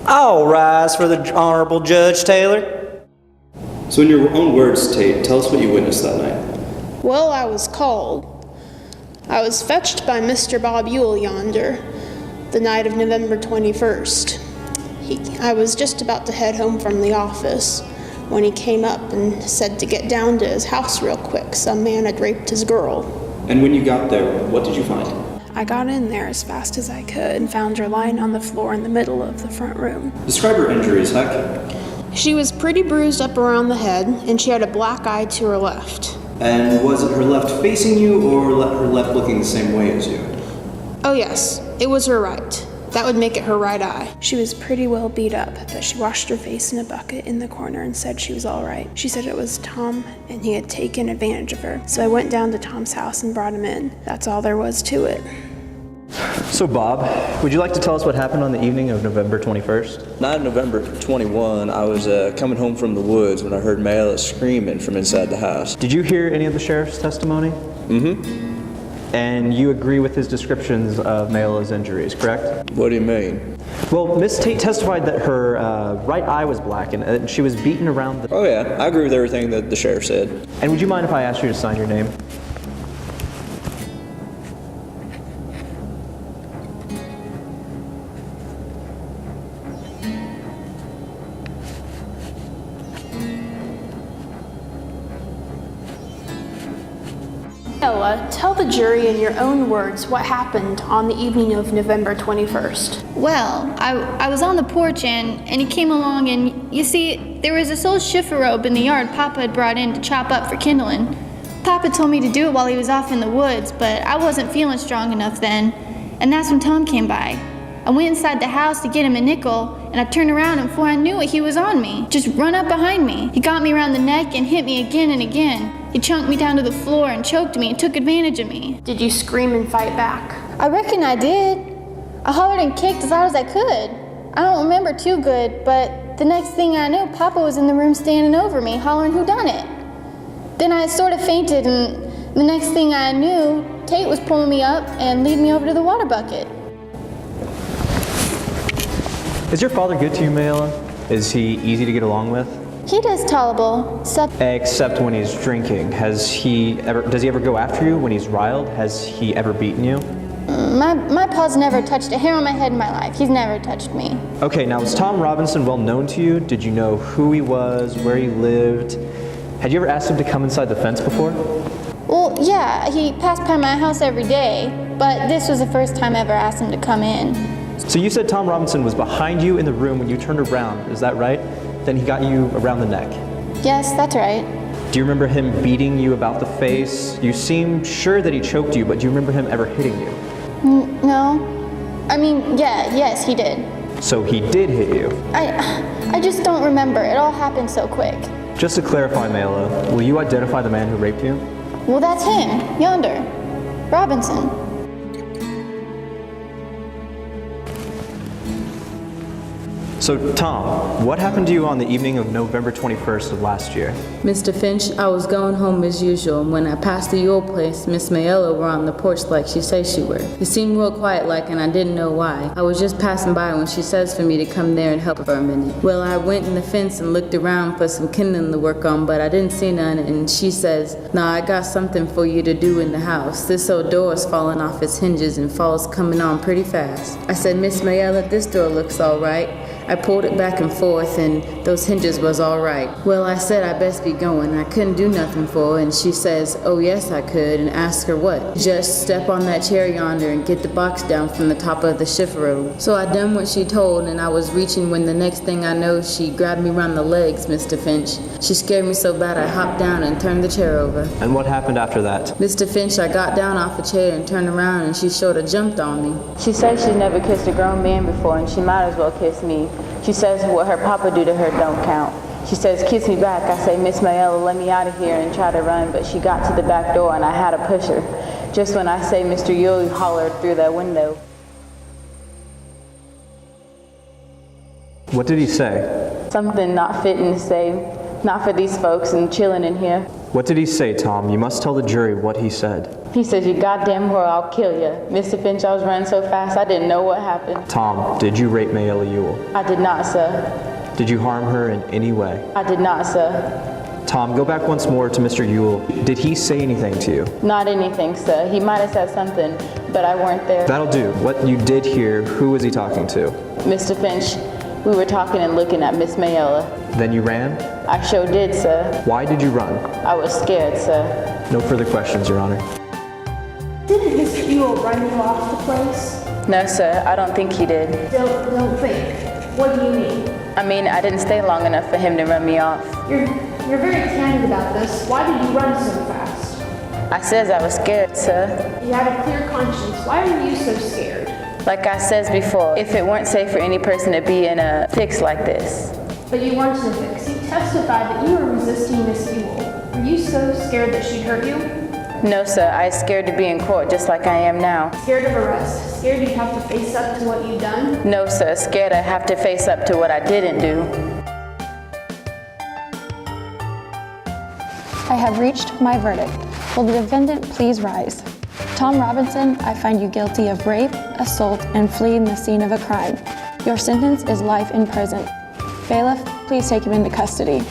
All rise for the Honorable Judge Taylor. So in your own words, Tate, tell us what you witnessed that night. Well, I was called. I was fetched by Mr. Bob Ewell yonder, the night of November 21st. I was just about to head home from the office when he came up and said to get down to his house real quick. Some man had raped his girl. And when you got there, what did you find? I got in there as fast as I could and found her lying on the floor in the middle of the front room. Describe her injuries, Heck. She was pretty bruised up around the head, and she had a black eye to her left. And was it her left facing you, or her left looking the same way as you? Oh yes, it was her right. That would make it her right eye. She was pretty well beat up, but she washed her face in a bucket in the corner and said she was all right. She said it was Tom, and he had taken advantage of her. So I went down to Tom's house and brought him in. That's all there was to it. So Bob, would you like to tell us what happened on the evening of November 21st? Night of November 21, I was coming home from the woods when I heard Mayla screaming from inside the house. Did you hear any of the sheriff's testimony? Mm-hmm. And you agree with his descriptions of Mayla's injuries, correct? What do you mean? Well, Miss Tate testified that her right eye was black and she was beaten around the... Oh yeah, I agree with everything that the sheriff said. And would you mind if I asked you to sign your name? Ella, tell the jury in your own words what happened on the evening of November 21st. Well, I was on the porch and he came along, and you see, there was this old shiffer robe in the yard Papa had brought in to chop up for kindling. Papa told me to do it while he was off in the woods, but I wasn't feeling strong enough then, and that's when Tom came by. I went inside the house to get him a nickel, and I turned around, and before I knew it, he was on me. Just run up behind me. He got me around the neck and hit me again and again. He chunked me down to the floor and choked me and took advantage of me. Did you scream and fight back? I reckon I did. I hollered and kicked as loud as I could. I don't remember too good, but the next thing I knew, Papa was in the room standing over me, hollering who done it. Then I sort of fainted, and the next thing I knew, Tate was pulling me up and leading me over to the water bucket. Is your father good to you, Mayla? Is he easy to get along with? He does tolerable, Except when he's drinking. Does he ever go after you when he's riled? Has he ever beaten you? My pa's never touched a hair on my head in my life. He's never touched me. Okay, now was Tom Robinson well known to you? Did you know who he was, where he lived? Had you ever asked him to come inside the fence before? Well, yeah, he passed by my house every day, but this was the first time I ever asked him to come in. So you said Tom Robinson was behind you in the room when you turned around, is that right? Then he got you around the neck. Yes, that's right. Do you remember him beating you about the face? You seem sure that he choked you, but do you remember him ever hitting you? No. I mean, yes, he did. So he did hit you? I just don't remember. It all happened so quick. Just to clarify, Mayla, will you identify the man who raped you? Well, that's him, yonder. Robinson. So, Tom, what happened to you on the evening of November 21st of last year? Mr. Finch, I was going home as usual. When I passed the Ewell place, Miss Mayella were on the porch like she said she were. It seemed real quiet like, and I didn't know why. I was just passing by when she says for me to come there and help her for a minute. Well, I went in the fence and looked around for some kindling to work on, but I didn't see none, and she says, "Nah, I got something for you to do in the house. This old door is falling off its hinges and falls coming on pretty fast." I said, "Miss Mayella, this door looks all right." I pulled it back and forth, and those hinges was all right. Well, I said I best be going. I couldn't do nothing for her, and she says, "Oh yes, I could," and asked her what. "Just step on that chair yonder and get the box down from the top of the shiffer robe." So I done what she told, and I was reaching when the next thing I know, she grabbed me round the legs, Mr. Finch. She scared me so bad I hopped down and turned the chair over. And what happened after that? Mr. Finch, I got down off the chair and turned around, and she sort of jumped on me. She said she'd never kissed a grown man before, and she might as well kiss me. She says what her papa do to her don't count. She says, "Kiss me back." I say, "Miss Mayella, let me out of here," and try to run, but she got to the back door and I had to push her. Just when I say Mr. Ewell hollered through that window. What did he say? Something not fitting to say. Not for these folks and chilling in here. What did he say, Tom? You must tell the jury what he said. He said, "You goddamn whore, I'll kill you." Mr. Finch, I was running so fast I didn't know what happened. Tom, did you rape Mayella Ewell? I did not, sir. Did you harm her in any way? I did not, sir. Tom, go back once more to Mr. Ewell. Did he say anything to you? Not anything, sir. He might have said something, but I weren't there. That'll do. What you did hear, who was he talking to? Mr. Finch, we were talking and looking at Miss Mayella. Then you ran? I sure did, sir. Why did you run? I was scared, sir. No further questions, Your Honor. Didn't Mr. Ewell run you off the place? No, sir, I don't think he did. Don't think. What do you mean? I mean, I didn't stay long enough for him to run me off. You're very candid about this. Why did you run so fast? I says I was scared, sir. You had a clear conscience. Why were you so scared? Like I says before, if it weren't safe for any person to be in a fix like this. But you weren't in a fix. You testified that you were resisting Miss Ewell. Were you so scared that she'd hurt you? No, sir, I was scared to be in court just like I am now. Scared of arrest? Scared you'd have to face up to what you'd done? No, sir, scared I have to face up to what I didn't do. I have reached my verdict. Will the defendant please rise? Tom Robinson, I find you guilty of rape, assault, and fleeing the scene of a crime. Your sentence is life in prison. Bailiff, please take him into custody.